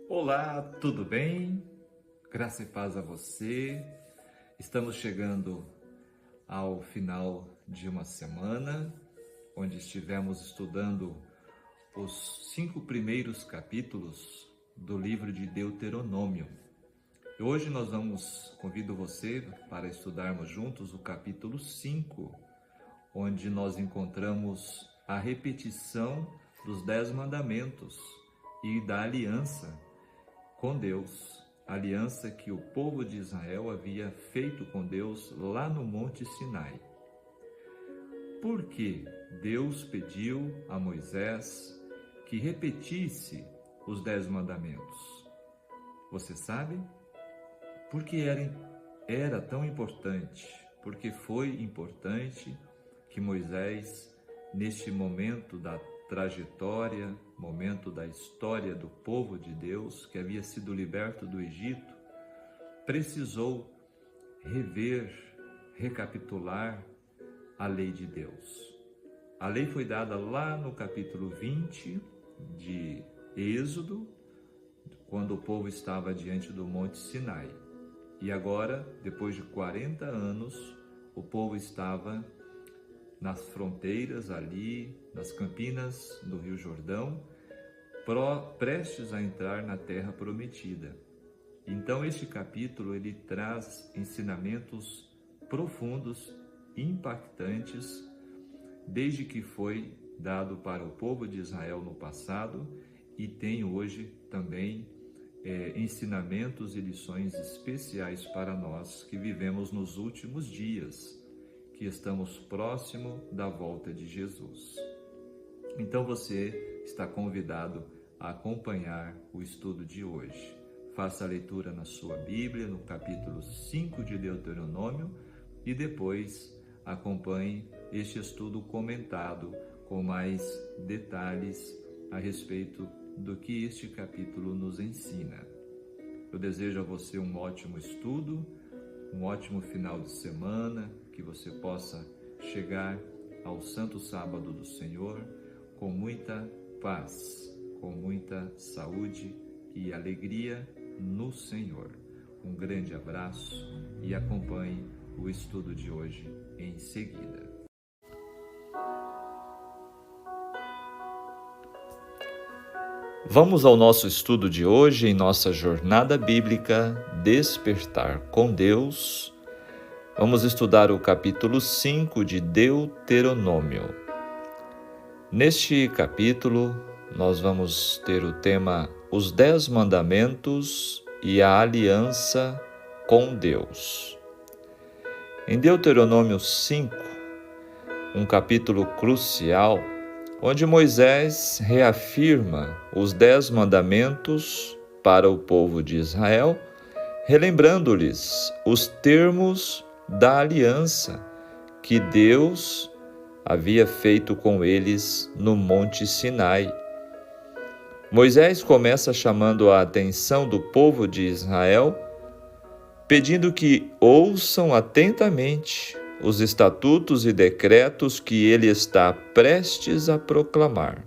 Olá, tudo bem? Graça e paz a você. Estamos chegando ao final de uma semana, onde estivemos estudando os 5 primeiros capítulos do livro de Deuteronômio. Hoje convido você para estudarmos juntos o capítulo 5, onde nós encontramos a repetição dos 10 mandamentos e da aliança com Deus, a aliança que o povo de Israel havia feito com Deus lá no Monte Sinai. Por que Deus pediu a Moisés que repetisse os 10 mandamentos? Você sabe? Porque era tão importante, porque foi importante que Moisés, neste momento da trajetória, momento da história do povo de Deus, que havia sido liberto do Egito, precisou recapitular a lei de Deus. A lei foi dada lá no capítulo 20 de Êxodo, quando o povo estava diante do Monte Sinai. E agora, depois de 40 anos, o povo estava nas fronteiras ali, nas campinas do Rio Jordão, prestes a entrar na terra prometida. Então este capítulo ele traz ensinamentos profundos, impactantes, desde que foi dado para o povo de Israel no passado e tem hoje também ensinamentos e lições especiais para nós que vivemos nos últimos dias, que estamos próximo da volta de Jesus. Então você está convidado a acompanhar o estudo de hoje. Faça a leitura na sua Bíblia, no capítulo 5 de Deuteronômio, e depois acompanhe este estudo comentado com mais detalhes a respeito do que este capítulo nos ensina. Eu desejo a você um ótimo estudo, um ótimo final de semana, que você possa chegar ao Santo Sábado do Senhor com muita paz, com muita saúde e alegria no Senhor. Um grande abraço e acompanhe o estudo de hoje em seguida. Vamos ao nosso estudo de hoje em nossa jornada bíblica Despertar com Deus. Vamos estudar o capítulo 5 de Deuteronômio. Neste capítulo, nós vamos ter o tema Os 10 Mandamentos e a Aliança com Deus. Em Deuteronômio 5, um capítulo crucial, onde Moisés reafirma os 10 mandamentos para o povo de Israel, relembrando-lhes os termos da aliança que Deus havia feito com eles no Monte Sinai. Moisés começa chamando a atenção do povo de Israel, pedindo que ouçam atentamente os estatutos e decretos que ele está prestes a proclamar.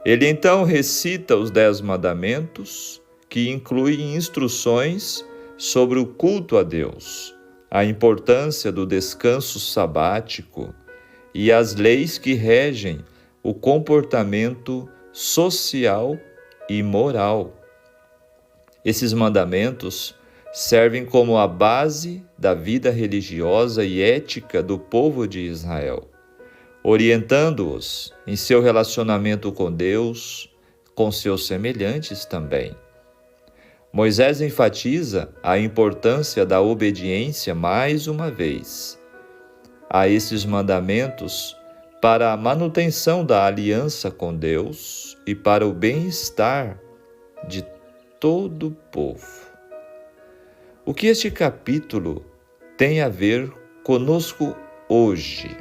Ele então recita os 10 mandamentos, que incluem instruções sobre o culto a Deus, a importância do descanso sabático e as leis que regem o comportamento social e moral. Esses mandamentos servem como a base da vida religiosa e ética do povo de Israel, orientando-os em seu relacionamento com Deus, com seus semelhantes também. Moisés enfatiza a importância da obediência mais uma vez a esses mandamentos para a manutenção da aliança com Deus e para o bem-estar de todo o povo. O que este capítulo tem a ver conosco hoje?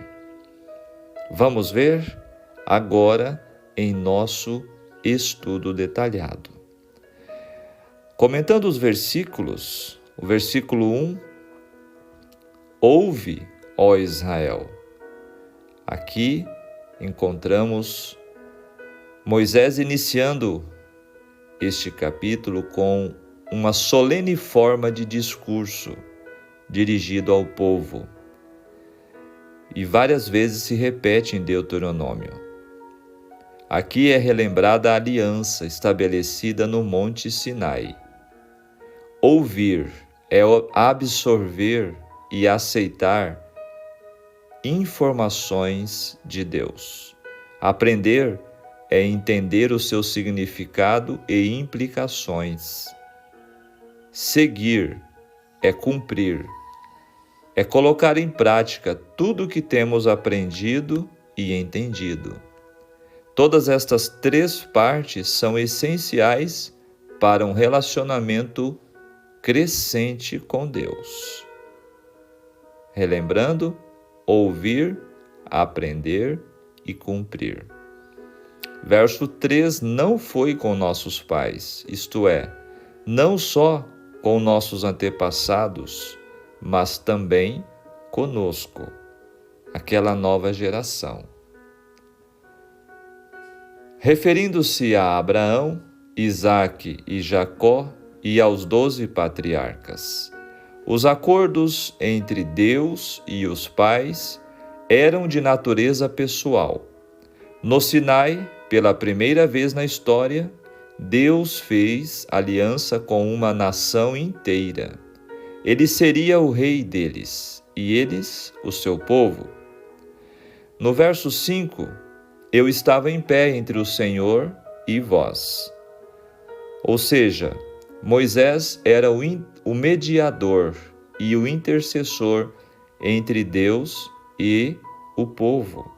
Vamos ver agora em nosso estudo detalhado. Comentando os versículos, o versículo 1, ouve, ó Israel. Aqui encontramos Moisés iniciando este capítulo com uma solene forma de discurso dirigido ao povo. E várias vezes se repete em Deuteronômio. Aqui é relembrada a aliança estabelecida no Monte Sinai. Ouvir é absorver e aceitar informações de Deus. Aprender é entender o seu significado e implicações. Seguir é cumprir, é colocar em prática tudo o que temos aprendido e entendido. Todas estas três partes são essenciais para um relacionamento crescente com Deus. Relembrando, ouvir, aprender e cumprir. Verso 3, não foi com nossos pais, isto é, não só com nossos antepassados, mas também conosco, aquela nova geração. Referindo-se a Abraão, Isaque e Jacó e aos 12 patriarcas. Os acordos entre Deus e os pais eram de natureza pessoal. No Sinai, pela primeira vez na história, Deus fez aliança com uma nação inteira. Ele seria o rei deles, e eles, o seu povo. No verso 5, eu estava em pé entre o Senhor e vós. Ou seja, Moisés era o mediador e o intercessor entre Deus e o povo.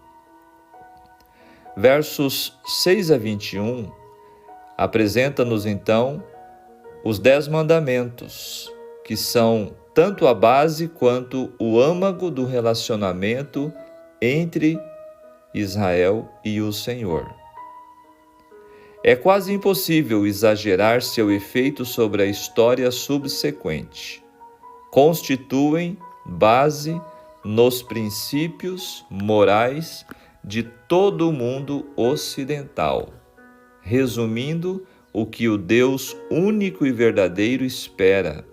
Versos 6 a 21 apresenta-nos então os 10 mandamentos, que são tanto a base quanto o âmago do relacionamento entre Israel e o Senhor. É quase impossível exagerar seu efeito sobre a história subsequente. Constituem base nos princípios morais de todo o mundo ocidental, resumindo o que o Deus único e verdadeiro espera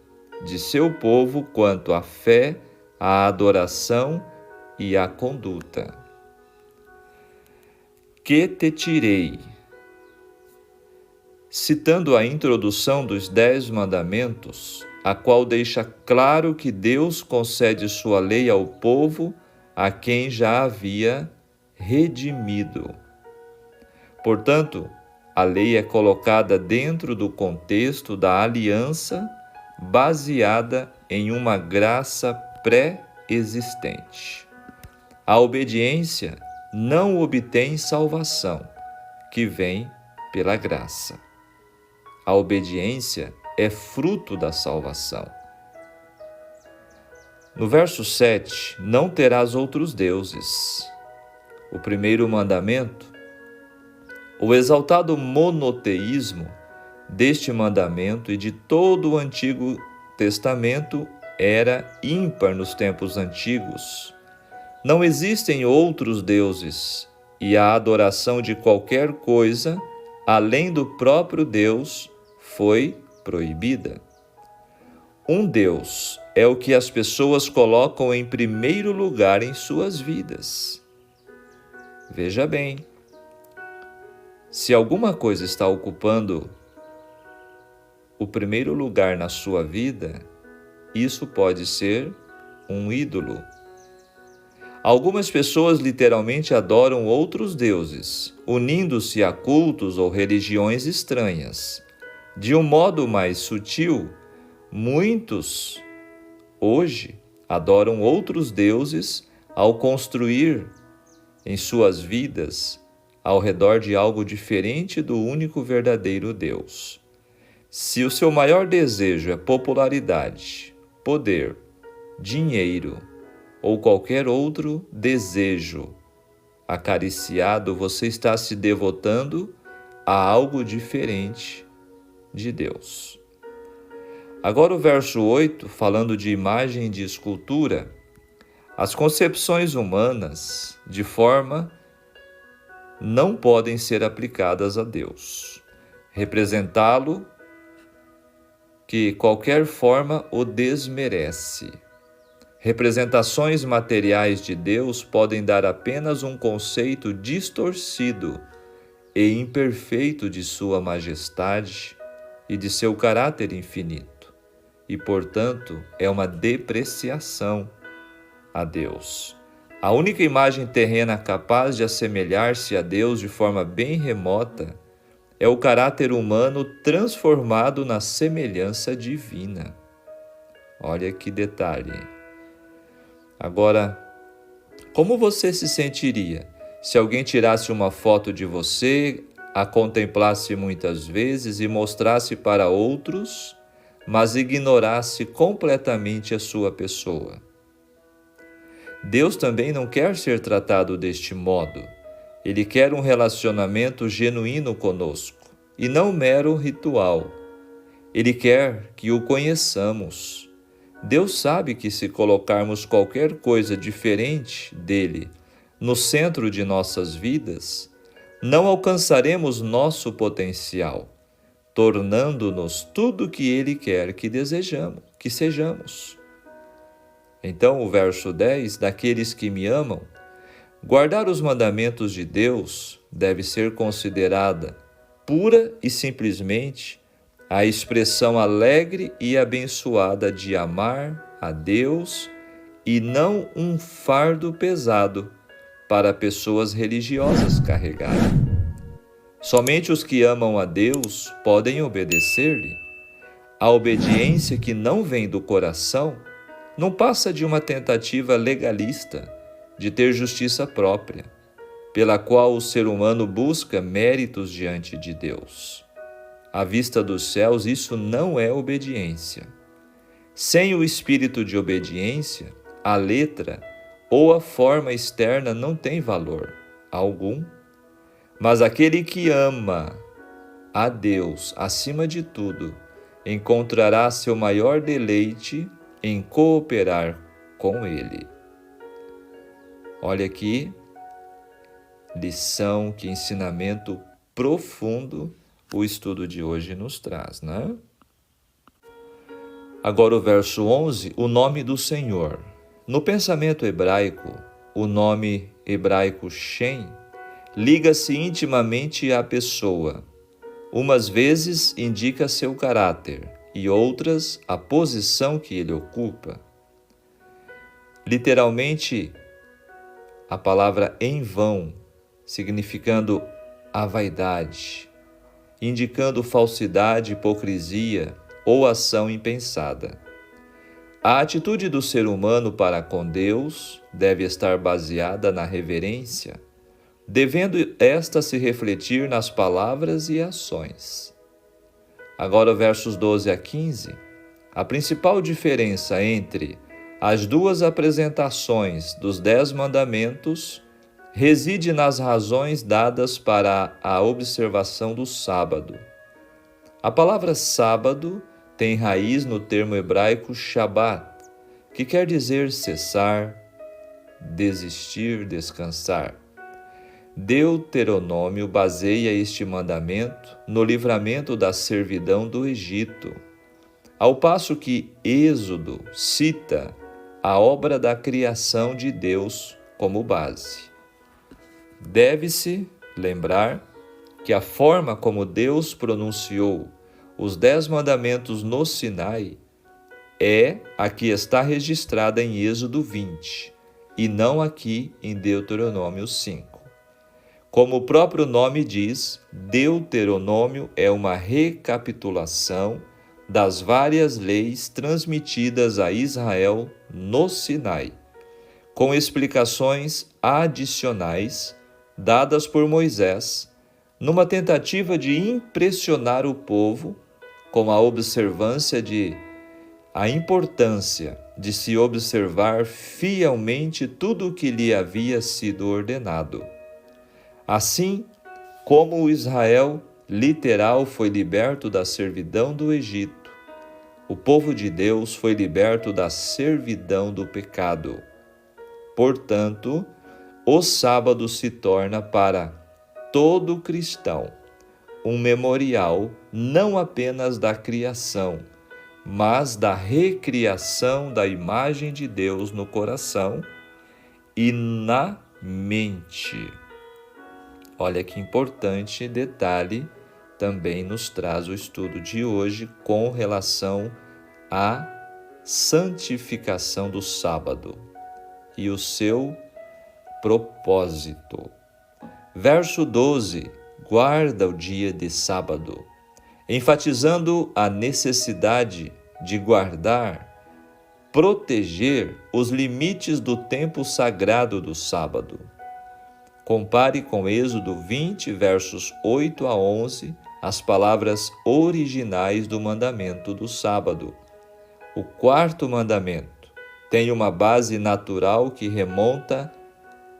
de seu povo quanto à fé, à adoração e à conduta. Que te tirei. Citando a introdução dos 10 mandamentos, a qual deixa claro que Deus concede sua lei ao povo a quem já havia redimido. Portanto, a lei é colocada dentro do contexto da aliança baseada em uma graça pré-existente. A obediência não obtém salvação, que vem pela graça. A obediência é fruto da salvação. No verso 7, não terás outros deuses. O primeiro mandamento, o exaltado monoteísmo deste mandamento e de todo o Antigo Testamento era ímpar nos tempos antigos. Não existem outros deuses, e a adoração de qualquer coisa, além do próprio Deus, foi proibida. Um Deus é o que as pessoas colocam em primeiro lugar em suas vidas. Veja bem, se alguma coisa está ocupando o primeiro lugar na sua vida, isso pode ser um ídolo. Algumas pessoas literalmente adoram outros deuses, unindo-se a cultos ou religiões estranhas. De um modo mais sutil, muitos hoje adoram outros deuses ao construir em suas vidas ao redor de algo diferente do único verdadeiro Deus. Se o seu maior desejo é popularidade, poder, dinheiro ou qualquer outro desejo acariciado, você está se devotando a algo diferente de Deus. Agora o verso 8, falando de imagem e de escultura, as concepções humanas, de forma, não podem ser aplicadas a Deus. representá-lo que qualquer forma o desmerece. Representações materiais de Deus podem dar apenas um conceito distorcido e imperfeito de sua majestade e de seu caráter infinito, e, portanto, é uma depreciação a Deus. A única imagem terrena capaz de assemelhar-se a Deus de forma bem remota é o caráter humano transformado na semelhança divina. Olha que detalhe. Agora, como você se sentiria se alguém tirasse uma foto de você, a contemplasse muitas vezes e mostrasse para outros, mas ignorasse completamente a sua pessoa? Deus também não quer ser tratado deste modo. Ele quer um relacionamento genuíno conosco, e não mero ritual. Ele quer que o conheçamos. Deus sabe que se colocarmos qualquer coisa diferente dele no centro de nossas vidas, não alcançaremos nosso potencial, tornando-nos tudo o que ele quer que desejamos, que sejamos. Então, o verso 10, daqueles que me amam, guardar os mandamentos de Deus deve ser considerada pura e simplesmente a expressão alegre e abençoada de amar a Deus e não um fardo pesado para pessoas religiosas carregarem. Somente os que amam a Deus podem obedecer-lhe. A obediência que não vem do coração não passa de uma tentativa legalista de ter justiça própria, pela qual o ser humano busca méritos diante de Deus. À vista dos céus, isso não é obediência. Sem o espírito de obediência, a letra ou a forma externa não tem valor algum. Mas aquele que ama a Deus acima de tudo, encontrará seu maior deleite em cooperar com Ele. Olha aqui, lição, que ensinamento profundo o estudo de hoje nos traz, né? Agora o verso 11, o nome do Senhor. No pensamento hebraico, o nome hebraico Shem liga-se intimamente à pessoa. Umas vezes indica seu caráter e outras a posição que ele ocupa. Literalmente, a palavra em vão, significando a vaidade, indicando falsidade, hipocrisia ou ação impensada. A atitude do ser humano para com Deus deve estar baseada na reverência, devendo esta se refletir nas palavras e ações. Agora, versos 12 a 15, a principal diferença entre as duas apresentações dos 10 mandamentos reside nas razões dadas para a observação do sábado. A palavra sábado tem raiz no termo hebraico Shabat, que quer dizer cessar, desistir, descansar. Deuteronômio baseia este mandamento no livramento da servidão do Egito, ao passo que Êxodo cita a obra da criação de Deus como base. Deve-se lembrar que a forma como Deus pronunciou os 10 mandamentos no Sinai é a que está registrada em Êxodo 20 e não aqui em Deuteronômio 5. Como o próprio nome diz, Deuteronômio é uma recapitulação das várias leis transmitidas a Israel no Sinai, com explicações adicionais dadas por Moisés, numa tentativa de impressionar o povo com a importância de se observar fielmente tudo o que lhe havia sido ordenado. Assim como o Israel literal foi liberto da servidão do Egito, o povo de Deus foi liberto da servidão do pecado. Portanto, o sábado se torna para todo cristão um memorial não apenas da criação, mas da recriação da imagem de Deus no coração e na mente. Olha que importante detalhe também nos traz o estudo de hoje com relação à santificação do sábado e o seu propósito. Verso 12, guarda o dia de sábado, enfatizando a necessidade de guardar, proteger os limites do tempo sagrado do sábado. Compare com Êxodo 20, versos 8 a 11, as palavras originais do mandamento do sábado. O quarto mandamento tem uma base natural que remonta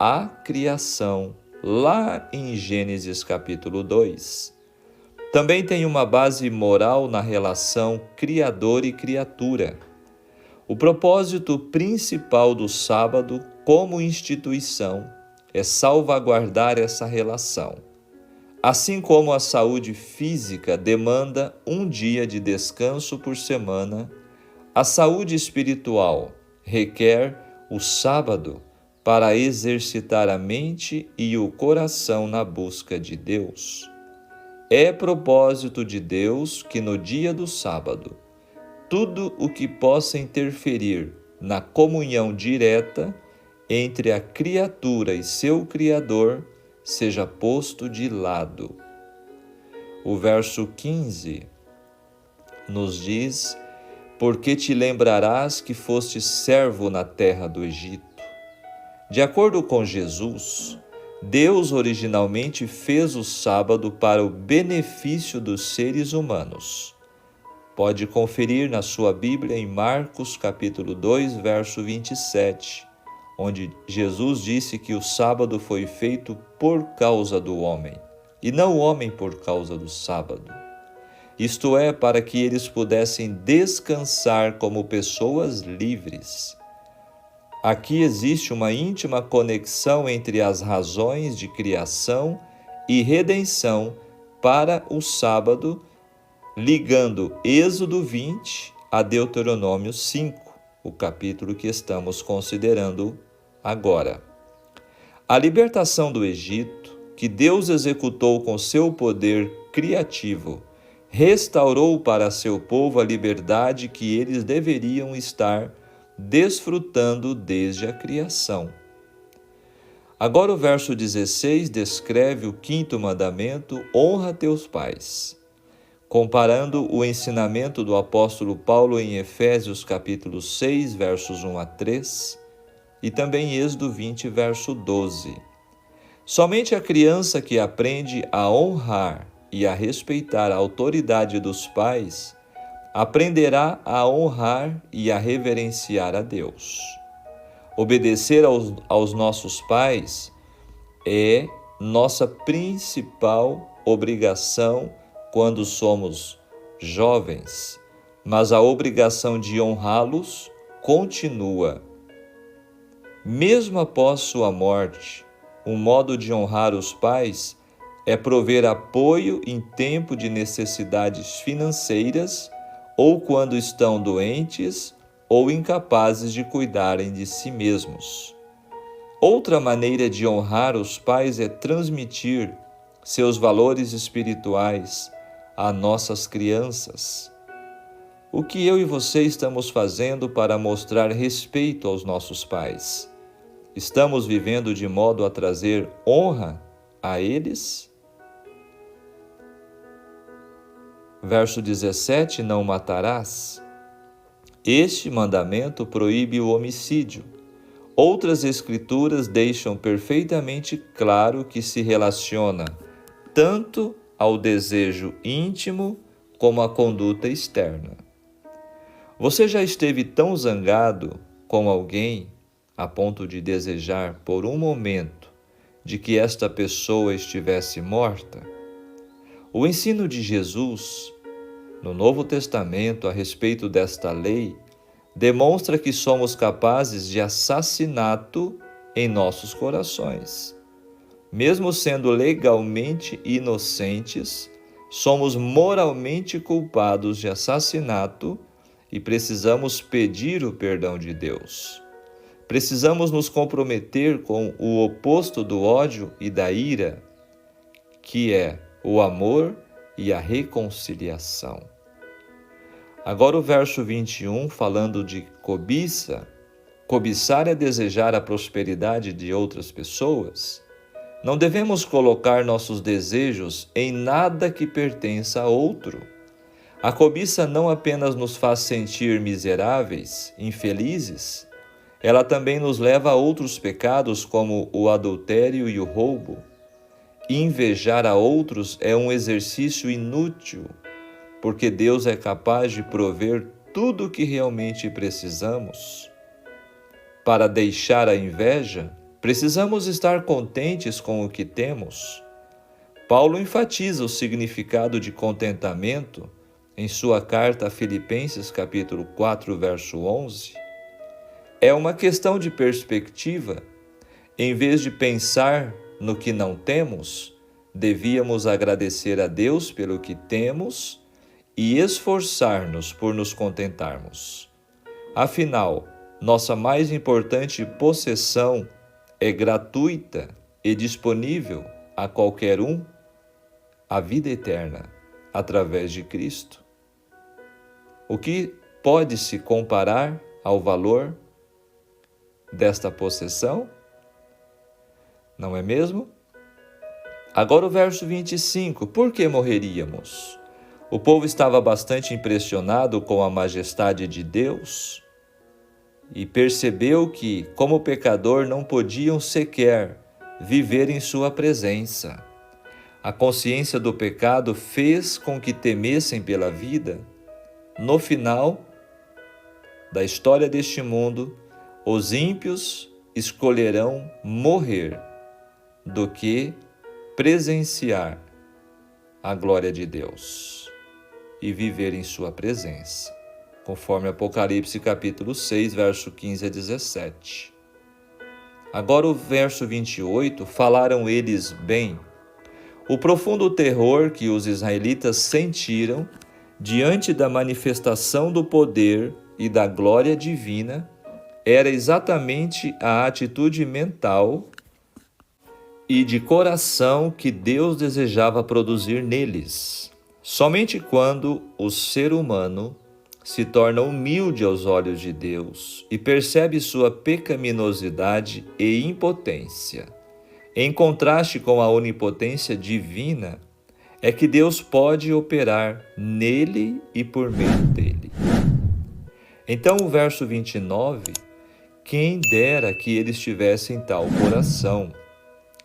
à criação, lá em Gênesis capítulo 2. Também tem uma base moral na relação criador e criatura. O propósito principal do sábado como instituição é salvaguardar essa relação. Assim como a saúde física demanda um dia de descanso por semana, a saúde espiritual requer o sábado para exercitar a mente e o coração na busca de Deus. É propósito de Deus que no dia do sábado, tudo o que possa interferir na comunhão direta entre a criatura e seu Criador seja posto de lado. O verso 15 nos diz: porque te lembrarás que foste servo na terra do Egito. De acordo com Jesus, Deus originalmente fez o sábado para o benefício dos seres humanos. Pode conferir na sua Bíblia em Marcos capítulo 2, verso 27, onde Jesus disse que o sábado foi feito por causa do homem, e não o homem por causa do sábado. Isto é, para que eles pudessem descansar como pessoas livres. Aqui existe uma íntima conexão entre as razões de criação e redenção para o sábado, ligando Êxodo 20 a Deuteronômio 5, o capítulo que estamos considerando agora. A libertação do Egito, que Deus executou com seu poder criativo, restaurou para seu povo a liberdade que eles deveriam estar desfrutando desde a criação. Agora o verso 16 descreve o quinto mandamento: honra teus pais. Comparando o ensinamento do apóstolo Paulo em Efésios capítulo 6, versos 1 a 3, e também Êxodo 20, verso 12. Somente a criança que aprende a honrar e a respeitar a autoridade dos pais aprenderá a honrar e a reverenciar a Deus. Obedecer aos nossos pais é nossa principal obrigação quando somos jovens, mas a obrigação de honrá-los continua. Mesmo após sua morte, um modo de honrar os pais é prover apoio em tempo de necessidades financeiras ou quando estão doentes ou incapazes de cuidarem de si mesmos. Outra maneira de honrar os pais é transmitir seus valores espirituais a nossas crianças. O que eu e você estamos fazendo para mostrar respeito aos nossos pais? Estamos vivendo de modo a trazer honra a eles? Verso 17, não matarás. Este mandamento proíbe o homicídio. Outras escrituras deixam perfeitamente claro que se relaciona tanto ao desejo íntimo como à conduta externa. Você já esteve tão zangado com alguém a ponto de desejar por um momento de que esta pessoa estivesse morta? O ensino de Jesus no Novo Testamento a respeito desta lei demonstra que somos capazes de assassinato em nossos corações. Mesmo sendo legalmente inocentes, somos moralmente culpados de assassinato e precisamos pedir o perdão de Deus. Precisamos nos comprometer com o oposto do ódio e da ira, que é o amor e a reconciliação. Agora o verso 21, falando de cobiça, cobiçar é desejar a prosperidade de outras pessoas. Não devemos colocar nossos desejos em nada que pertença a outro. A cobiça não apenas nos faz sentir miseráveis, infelizes, ela também nos leva a outros pecados como o adultério e o roubo. Invejar a outros é um exercício inútil, porque Deus é capaz de prover tudo o que realmente precisamos. Para deixar a inveja, precisamos estar contentes com o que temos. Paulo enfatiza o significado de contentamento em sua carta a Filipenses, capítulo 4, verso 11. É uma questão de perspectiva. Em vez de pensar no que não temos, devíamos agradecer a Deus pelo que temos e esforçar-nos por nos contentarmos. Afinal, nossa mais importante possessão é gratuita e disponível a qualquer um, a vida eterna, através de Cristo. O que pode se comparar ao valor desta possessão? Não é mesmo? Agora o verso 25, por que morreríamos? O povo estava bastante impressionado com a majestade de Deus e percebeu que, como pecador, não podiam sequer viver em sua presença. A consciência do pecado fez com que temessem pela vida. No final da história deste mundo, os ímpios escolherão morrer do que presenciar a glória de Deus e viver em sua presença, conforme Apocalipse capítulo 6, verso 15 a 17. Agora o verso 28, falaram eles bem. O profundo terror que os israelitas sentiram diante da manifestação do poder e da glória divina era exatamente a atitude mental e de coração que Deus desejava produzir neles. Somente quando o ser humano se torna humilde aos olhos de Deus e percebe sua pecaminosidade e impotência, em contraste com a onipotência divina, é que Deus pode operar nele e por meio dele. Então o verso 29, quem dera que eles tivessem tal coração.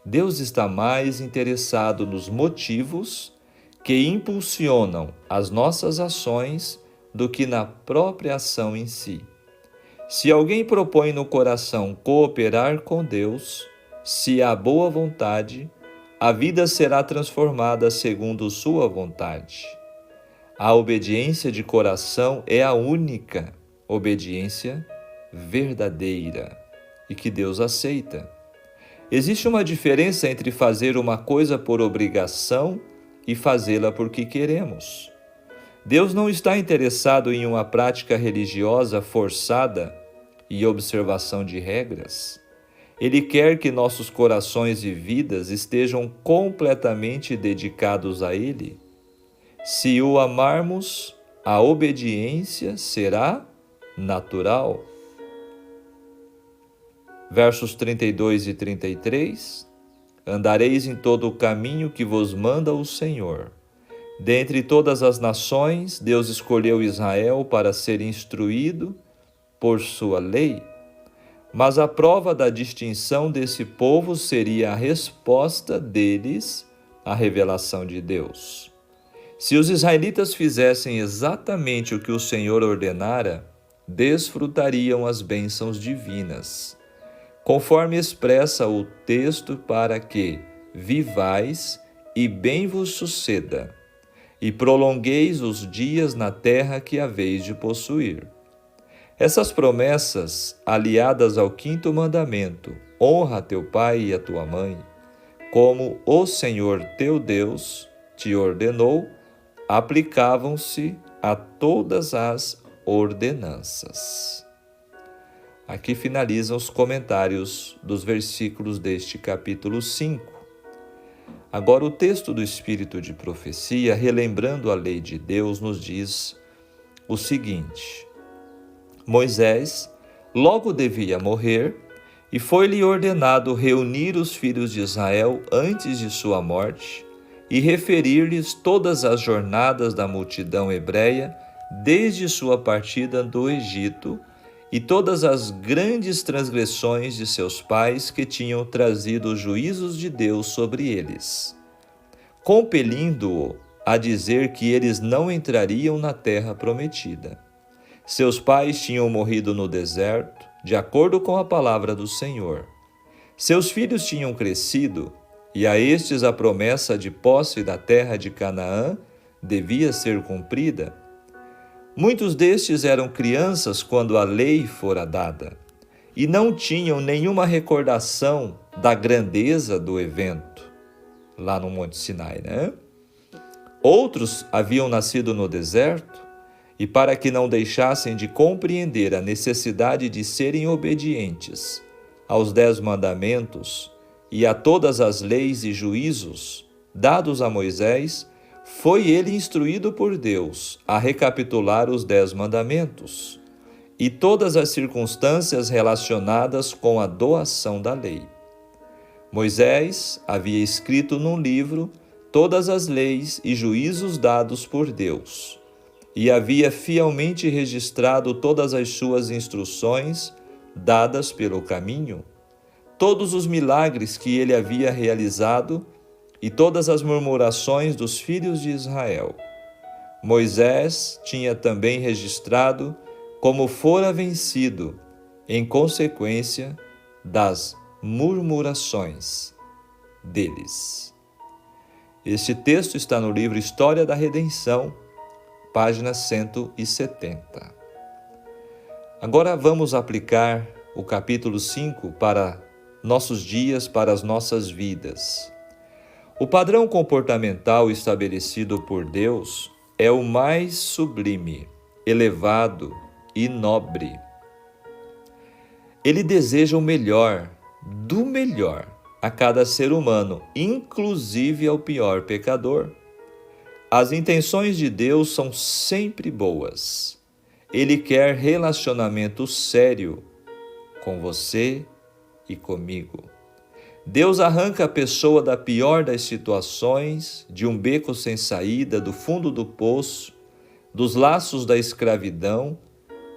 Deus está mais interessado nos motivos que impulsionam as nossas ações do que na própria ação em si. Se alguém propõe no coração cooperar com Deus, se há boa vontade, a vida será transformada segundo sua vontade. A obediência de coração é a única obediência verdadeira e que Deus aceita. Existe uma diferença entre fazer uma coisa por obrigação e fazê-la porque queremos. Deus não está interessado em uma prática religiosa forçada e observação de regras. Ele quer que nossos corações e vidas estejam completamente dedicados a Ele. Se o amarmos, a obediência será natural. Versos 32 e 33, andareis em todo o caminho que vos manda o Senhor. Dentre todas as nações, Deus escolheu Israel para ser instruído por sua lei. Mas a prova da distinção desse povo seria a resposta deles à revelação de Deus. Se os israelitas fizessem exatamente o que o Senhor ordenara, desfrutariam as bênçãos divinas, conforme expressa o texto, para que vivais e bem vos suceda, e prolongueis os dias na terra que haveis de possuir. Essas promessas, aliadas ao quinto mandamento, honra teu pai e a tua mãe, como o Senhor teu Deus te ordenou, aplicavam-se a todas as ordenanças. Aqui finalizam os comentários dos versículos deste capítulo 5. Agora, o texto do Espírito de Profecia, relembrando a lei de Deus, nos diz o seguinte: Moisés logo devia morrer, e foi-lhe ordenado reunir os filhos de Israel antes de sua morte e referir-lhes todas as jornadas da multidão hebreia desde sua partida do Egito e todas as grandes transgressões de seus pais que tinham trazido os juízos de Deus sobre eles, compelindo-o a dizer que eles não entrariam na terra prometida. Seus pais tinham morrido no deserto, de acordo com a palavra do Senhor. Seus filhos tinham crescido, e a estes a promessa de posse da terra de Canaã devia ser cumprida. Muitos destes eram crianças quando a lei fora dada, e não tinham nenhuma recordação da grandeza do evento, lá no Monte Sinai, né? Outros haviam nascido no deserto, e para que não deixassem de compreender a necessidade de serem obedientes aos 10 mandamentos e a todas as leis e juízos dados a Moisés, foi ele instruído por Deus a recapitular os 10 mandamentos e todas as circunstâncias relacionadas com a doação da lei. Moisés havia escrito num livro todas as leis e juízos dados por Deus, e havia fielmente registrado todas as suas instruções dadas pelo caminho, todos os milagres que ele havia realizado e todas as murmurações dos filhos de Israel. Moisés tinha também registrado como fora vencido em consequência das murmurações deles. Este texto está no livro História da Redenção, página 170. Agora vamos aplicar o capítulo 5 para nossos dias, para as nossas vidas. O padrão comportamental estabelecido por Deus é o mais sublime, elevado e nobre. Ele deseja o melhor, do melhor, a cada ser humano, inclusive ao pior pecador. As intenções de Deus são sempre boas. Ele quer relacionamento sério com você e comigo. Deus arranca a pessoa da pior das situações, de um beco sem saída, do fundo do poço, dos laços da escravidão,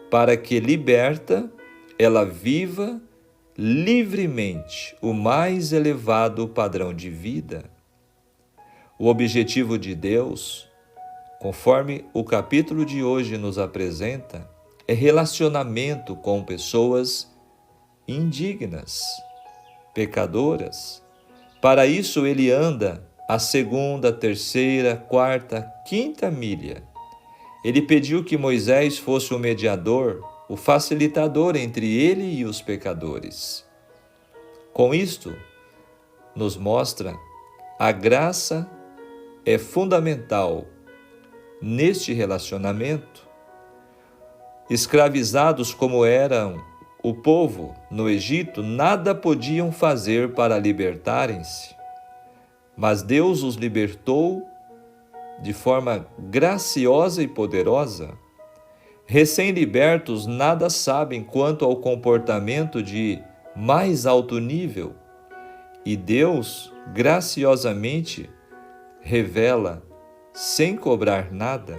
para que, liberta, ela viva livremente o mais elevado padrão de vida. O objetivo de Deus, conforme o capítulo de hoje nos apresenta, é relacionamento com pessoas indignas, pecadoras. Para isso ele anda a 2ª, 3ª, 4ª, 5ª milha. Ele pediu que Moisés fosse o mediador, o facilitador entre ele e os pecadores. Com isto, nos mostra a graça é fundamental neste relacionamento. Escravizados como eram o povo no Egito, nada podiam fazer para libertarem-se, mas Deus os libertou de forma graciosa e poderosa. Recém-libertos nada sabem quanto ao comportamento de mais alto nível, e Deus graciosamente revela sem cobrar nada.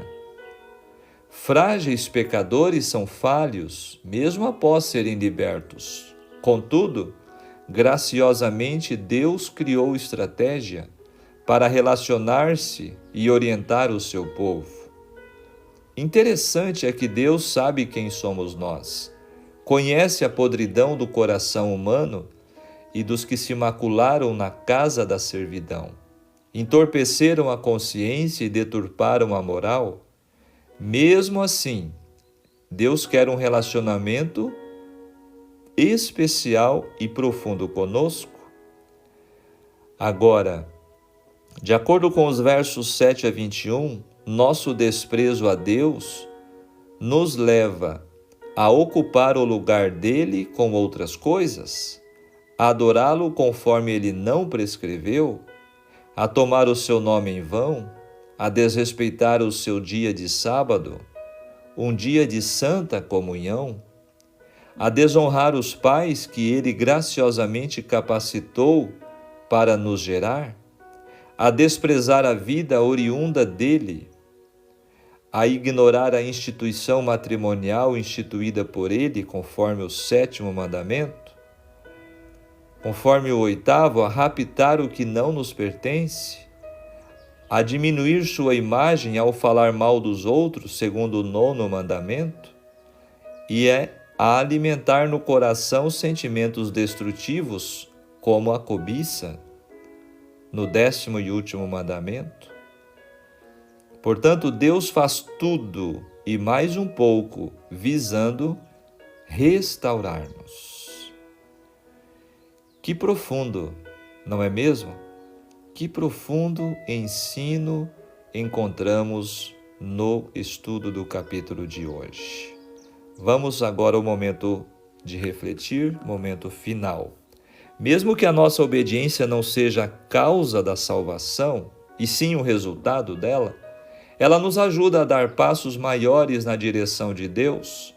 Frágeis pecadores são falhos, mesmo após serem libertos. Contudo, graciosamente Deus criou estratégia para relacionar-se e orientar o seu povo. Interessante é que Deus sabe quem somos nós, conhece a podridão do coração humano e dos que se macularam na casa da servidão, entorpeceram a consciência e deturparam a moral. Mesmo assim, Deus quer um relacionamento especial e profundo conosco. Agora, de acordo com os versos 7 a 21, nosso desprezo a Deus nos leva a ocupar o lugar dele com outras coisas, a adorá-lo conforme ele não prescreveu, a tomar o seu nome em vão, a desrespeitar o seu dia de sábado, um dia de santa comunhão, a desonrar os pais que ele graciosamente capacitou para nos gerar, a desprezar a vida oriunda dele, a ignorar a instituição matrimonial instituída por ele, conforme o 7º mandamento, conforme o 8º, a raptar o que não nos pertence, a diminuir sua imagem ao falar mal dos outros, segundo o 9º mandamento, e a alimentar no coração sentimentos destrutivos, como a cobiça, no 10º e último mandamento. Portanto, Deus faz tudo e mais um pouco, visando restaurar-nos. Que profundo, não é mesmo? Que profundo ensino encontramos no estudo do capítulo de hoje. Vamos agora ao momento de refletir, momento final. Mesmo que a nossa obediência não seja a causa da salvação, e sim o resultado dela, ela nos ajuda a dar passos maiores na direção de Deus.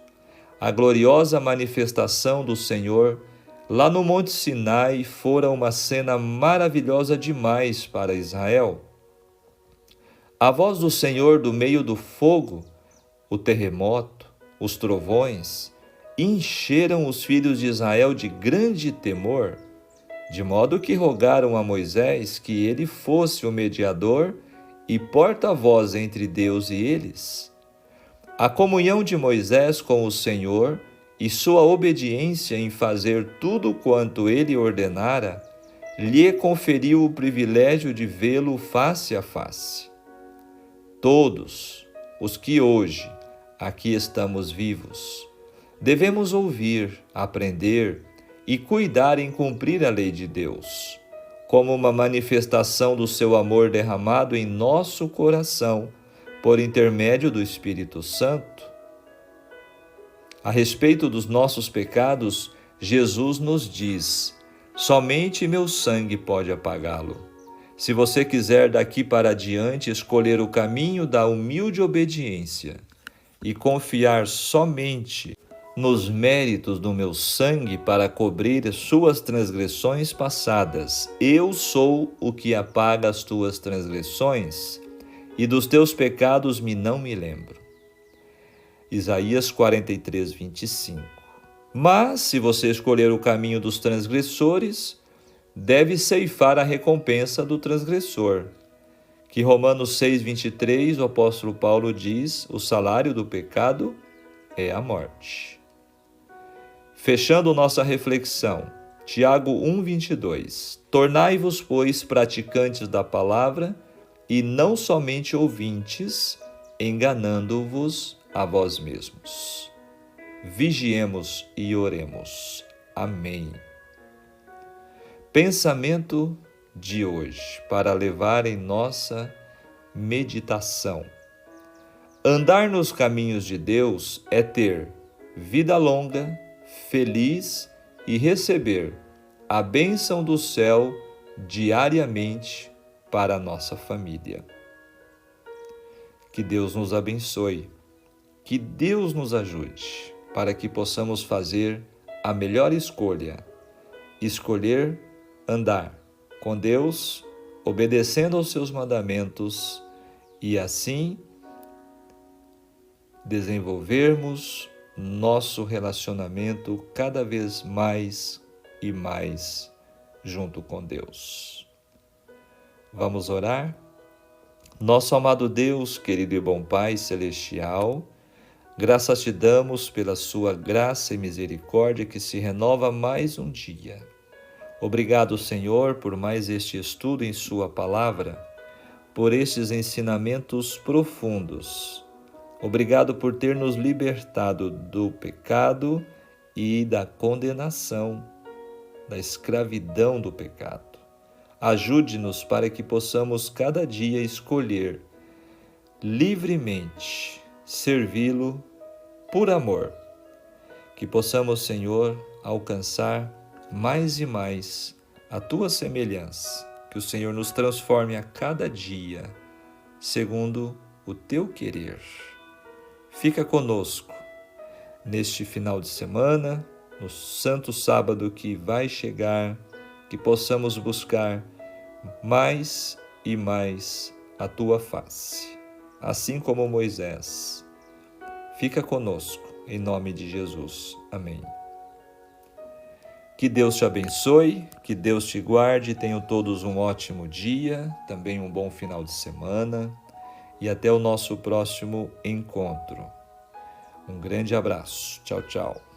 A gloriosa manifestação do Senhor lá no Monte Sinai fora uma cena maravilhosa demais para Israel. A voz do Senhor do meio do fogo, o terremoto, os trovões, encheram os filhos de Israel de grande temor, de modo que rogaram a Moisés que ele fosse o mediador e porta-voz entre Deus e eles. A comunhão de Moisés com o Senhor e sua obediência em fazer tudo quanto ele ordenara, lhe conferiu o privilégio de vê-lo face a face. Todos os que hoje aqui estamos vivos, devemos ouvir, aprender e cuidar em cumprir a lei de Deus, como uma manifestação do seu amor derramado em nosso coração por intermédio do Espírito Santo. A respeito dos nossos pecados, Jesus nos diz: somente meu sangue pode apagá-lo. Se você quiser daqui para adiante escolher o caminho da humilde obediência e confiar somente nos méritos do meu sangue para cobrir suas transgressões passadas, eu sou o que apaga as tuas transgressões, e dos teus pecados não me lembro. Isaías 43, 25. Mas, se você escolher o caminho dos transgressores, deve ceifar a recompensa do transgressor. Que Romanos 6, 23, o apóstolo Paulo diz: o salário do pecado é a morte. Fechando nossa reflexão, Tiago 1, 22. Tornai-vos, pois, praticantes da palavra e não somente ouvintes, enganando-vos a vós mesmos. Vigiemos e oremos. Amém. Pensamento de hoje, para levar em nossa meditação. Andar nos caminhos de Deus é ter vida longa, feliz e receber a bênção do céu diariamente para a nossa família. Que Deus nos abençoe, que Deus nos ajude para que possamos fazer a melhor escolha, escolher andar com Deus, obedecendo aos seus mandamentos e assim desenvolvermos nosso relacionamento cada vez mais e mais junto com Deus. Vamos orar? Nosso amado Deus, querido e bom Pai celestial, graças te damos pela sua graça e misericórdia que se renova mais um dia. Obrigado, Senhor, por mais este estudo em sua palavra, por estes ensinamentos profundos. Obrigado por ter nos libertado do pecado e da condenação, da escravidão do pecado. Ajude-nos para que possamos cada dia escolher livremente servi-lo por amor. Que possamos, Senhor, alcançar mais e mais a Tua semelhança. Que o Senhor nos transforme a cada dia, segundo o Teu querer. Fica conosco neste final de semana, no santo sábado que vai chegar, que possamos buscar mais e mais a Tua face, assim como Moisés. Fica conosco, em nome de Jesus. Amém. Que Deus te abençoe, que Deus te guarde, tenham todos um ótimo dia, também um bom final de semana e até o nosso próximo encontro. Um grande abraço. Tchau, tchau.